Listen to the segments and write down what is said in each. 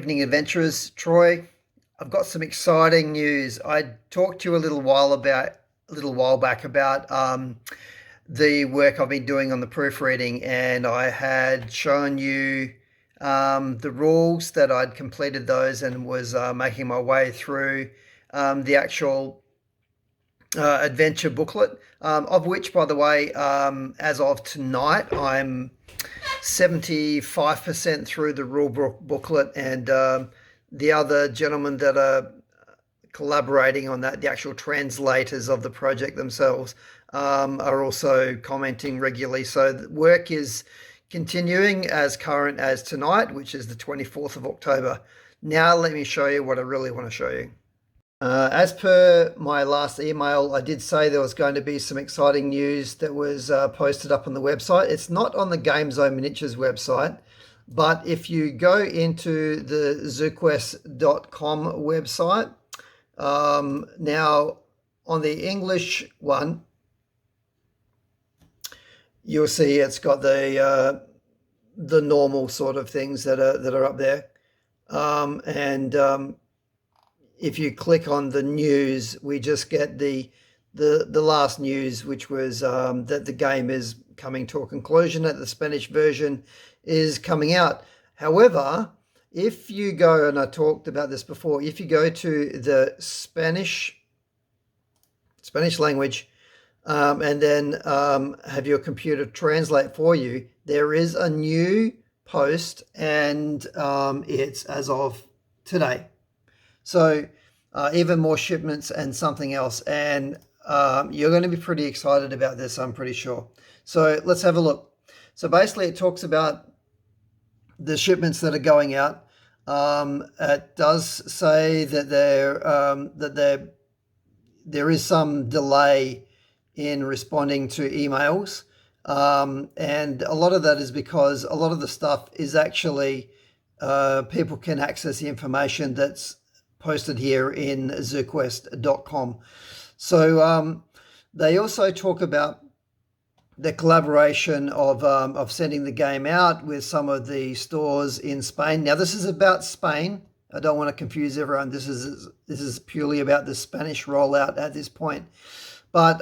Evening adventurers. Troy, I've got some exciting news. I talked to you a little while back about the work I've been doing on the proofreading, and I had shown you the rules that I'd completed those and was making my way through the actual adventure booklet, of which, by the way, as of tonight, I'm 75% through the rule booklet, and the other gentlemen that are collaborating on that, the actual translators of the project themselves, are also commenting regularly. So the work is continuing as current as tonight, which is the 24th of October. Now let me show you what I really want to show you. As per my last email, I did say there was going to be some exciting news that was posted up on the website. It's not on the Game Zone Miniatures website, but if you go into the Tseuquest.com website, now on the English one, you'll see it's got the normal sort of things that are up there, if you click on the news, we just get the last news, which was that the game is coming to a conclusion, that the Spanish version is coming out. However, if you go, and I talked about this before, if you go to the Spanish language and then have your computer translate for you, there is a new post, and it's as of today. So even more shipments and something else, and you're going to be pretty excited about this, I'm pretty sure. So let's have a look. So basically it talks about the shipments that are going out. It does say that there is some delay in responding to emails, and a lot of that is because a lot of the stuff is actually people can access the information that's posted here in Tseuquest.com. So they also talk about the collaboration of sending the game out with some of the stores in Spain. Now this is about Spain. I don't want to confuse everyone. This is purely about the Spanish rollout at this point. But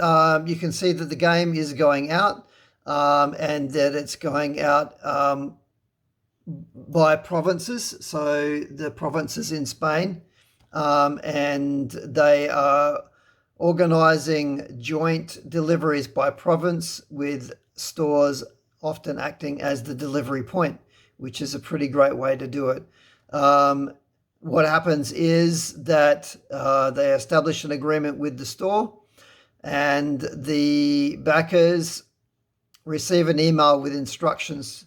you can see that the game is going out, and that it's going out by provinces. So the provinces in Spain. And they are organising joint deliveries by province, with stores often acting as the delivery point, which is a pretty great way to do it. What happens is that they establish an agreement with the store, and the backers receive an email with instructions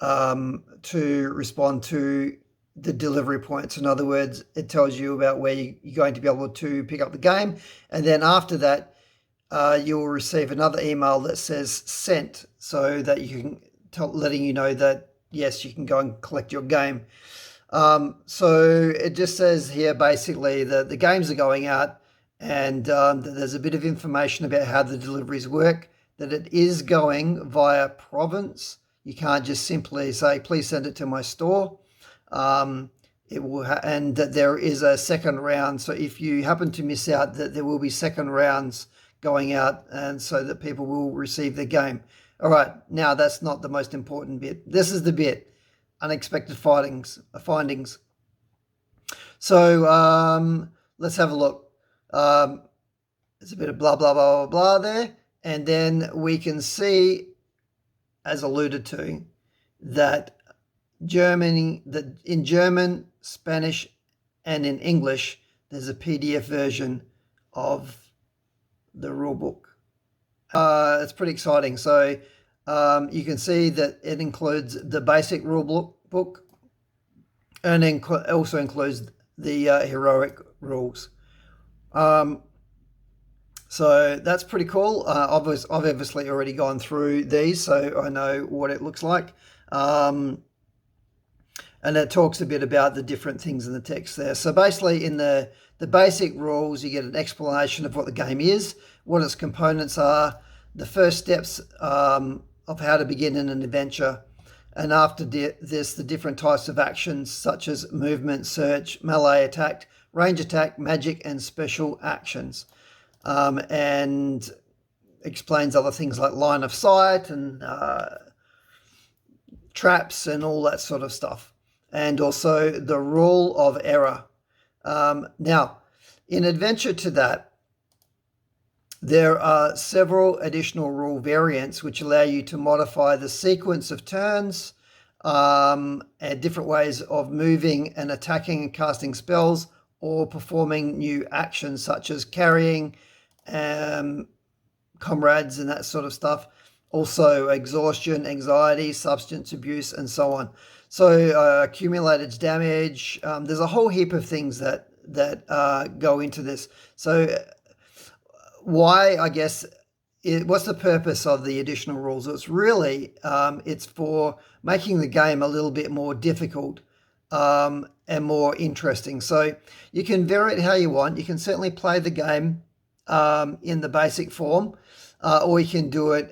to respond to the delivery points. In other words, it tells you about where you're going to be able to pick up the game, and then after that you will receive another email that says sent, so that you can letting you know that yes, you can go and collect your game. So it just says here basically that the games are going out, and that there's a bit of information about how the deliveries work, that it is going via province. You can't just simply say please send it to my store. It will and that there is a second round, so if you happen to miss out, that there will be second rounds going out, and so that people will receive the game. All right, now that's not the most important bit. This is the bit: unexpected findings. So let's have a look. There's a bit of blah blah blah blah blah there, and then we can see, as alluded to, that in German, Spanish, and in English, there's a PDF version of the rulebook. It's pretty exciting. So you can see that it includes the basic rule book, and also includes the heroic rules. So that's pretty cool. I've obviously already gone through these, so I know what it looks like. And it talks a bit about the different things in the text there. So basically in the basic rules, you get an explanation of what the game is, what its components are, the first steps of how to begin in an adventure, And after this, the different types of actions such as movement, search, melee attack, range attack, magic, and special actions. And explains other things like line of sight and traps and all that sort of stuff. And also the rule of error. Now, in adventure to that, there are several additional rule variants which allow you to modify the sequence of turns and different ways of moving and attacking and casting spells or performing new actions such as carrying comrades and that sort of stuff. Also exhaustion, anxiety, substance abuse, and so on. So accumulated damage. There's a whole heap of things that go into this. So why, I guess, what's the purpose of the additional rules? It's really, it's for making the game a little bit more difficult and more interesting. So you can vary it how you want. You can certainly play the game in the basic form, or you can do it,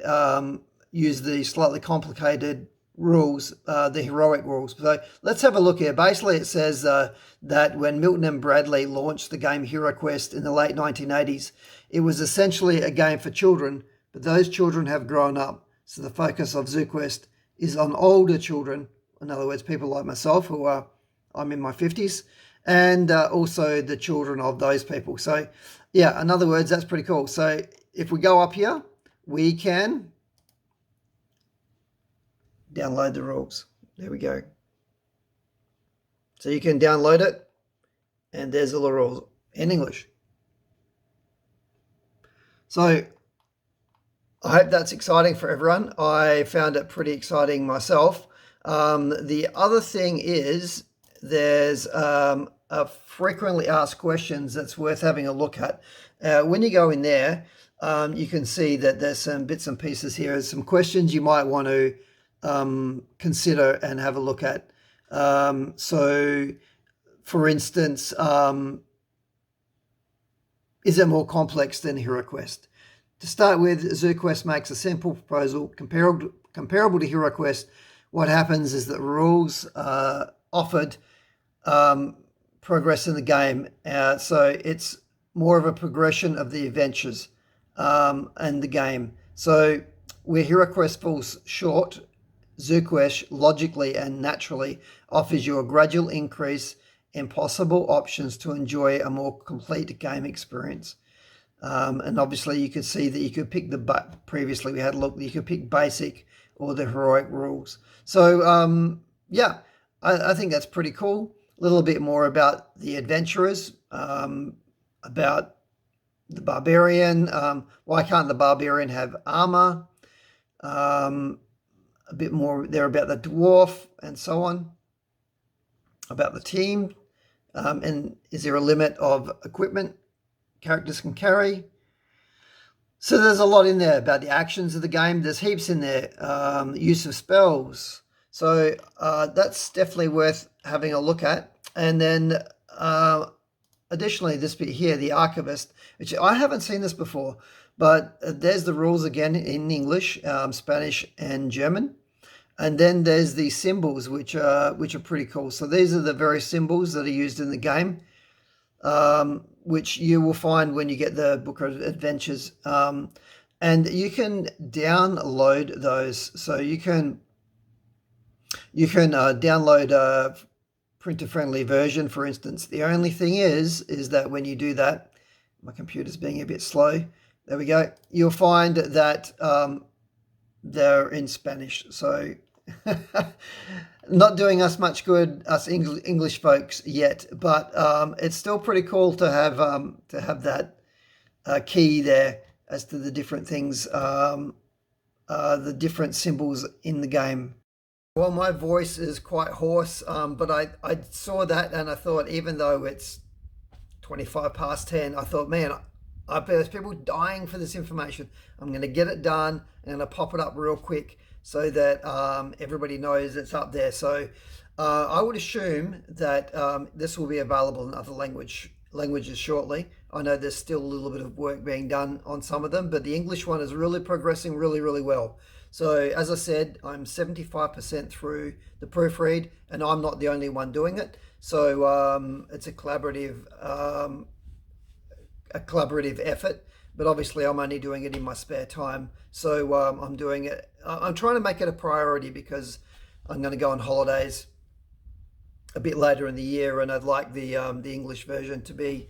use the slightly complicated rules, the heroic rules. So let's have a look here. Basically, it says that when Milton and Bradley launched the game HeroQuest in the late 1980s, it was essentially a game for children, but those children have grown up. So the focus of Tseuquest is on older children, in other words, people like myself who are, I'm in my 50s, and also the children of those people. So yeah, in other words, that's pretty cool. So if we go up here, we can download the rules. There we go. So you can download it, and there's all the rules in English. So I hope that's exciting for everyone. I found it pretty exciting myself. The other thing is there's a frequently asked questions that's worth having a look at. When you go in there, you can see that there's some bits and pieces here. There's some questions you might want to consider and have a look at. So, for instance, is it more complex than HeroQuest? To start with, Tseuquest makes a simple proposal comparable to HeroQuest. What happens is that rules offered progress in the game. So it's more of a progression of the adventures and the game. So where HeroQuest falls short, Tseuquest logically and naturally offers you a gradual increase in possible options to enjoy a more complete game experience. And obviously you could see that you could pick previously we had a look, you could pick basic or the heroic rules. So yeah, I think that's pretty cool. A little bit more about the adventurers, about the barbarian. Why can't the barbarian have armor? A bit more there about the dwarf and so on, about the team, and is there a limit of equipment characters can carry? So there's a lot in there about the actions of the game. There's heaps in there, use of spells. So that's definitely worth having a look at. And then additionally, this bit here, the Archivist, which I haven't seen this before, but there's the rules again in English, Spanish, and German. And then there's the symbols, which are pretty cool. So these are the various symbols that are used in the game, which you will find when you get the Book of Adventures. And you can download those. So you can download a printer-friendly version, for instance. The only thing is that when you do that, my computer's being a bit slow. There we go. You'll find that they're in Spanish. So not doing us much good, us English folks yet, but it's still pretty cool to have that key there as to the different things, the different symbols in the game. Well, my voice is quite hoarse, but I saw that and I thought, even though it's 25 past 10, I thought, man, I bet there's people dying for this information. I'm going to get it done and I'm going to pop it up real quick so that everybody knows it's up there. So I would assume that this will be available in other languages shortly. I know there's still a little bit of work being done on some of them, but the English one is really progressing really, really well. So as I said, I'm 75% through the proofread, and I'm not the only one doing it. So it's a collaborative effort. But obviously, I'm only doing it in my spare time. So I'm doing it. I'm trying to make it a priority because I'm going to go on holidays a bit later in the year, and I'd like the English version to be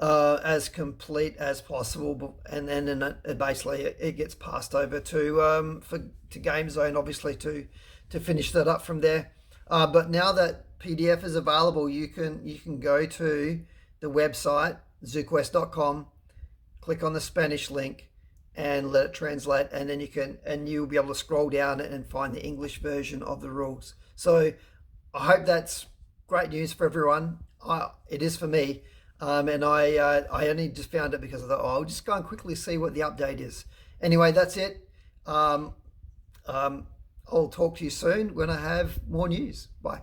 as complete as possible. And then basically it gets passed over to Game Zone, obviously to finish that up from there. But now that PDF is available, you can go to the website Tseuquest.com, click on the Spanish link, and let it translate, and then you'll be able to scroll down and find the English version of the rules. So I hope that's great news for everyone. It is for me, and I only just found it because I thought, I'll just go and quickly see what the update is. Anyway, that's it. I'll talk to you soon when I have more news. Bye.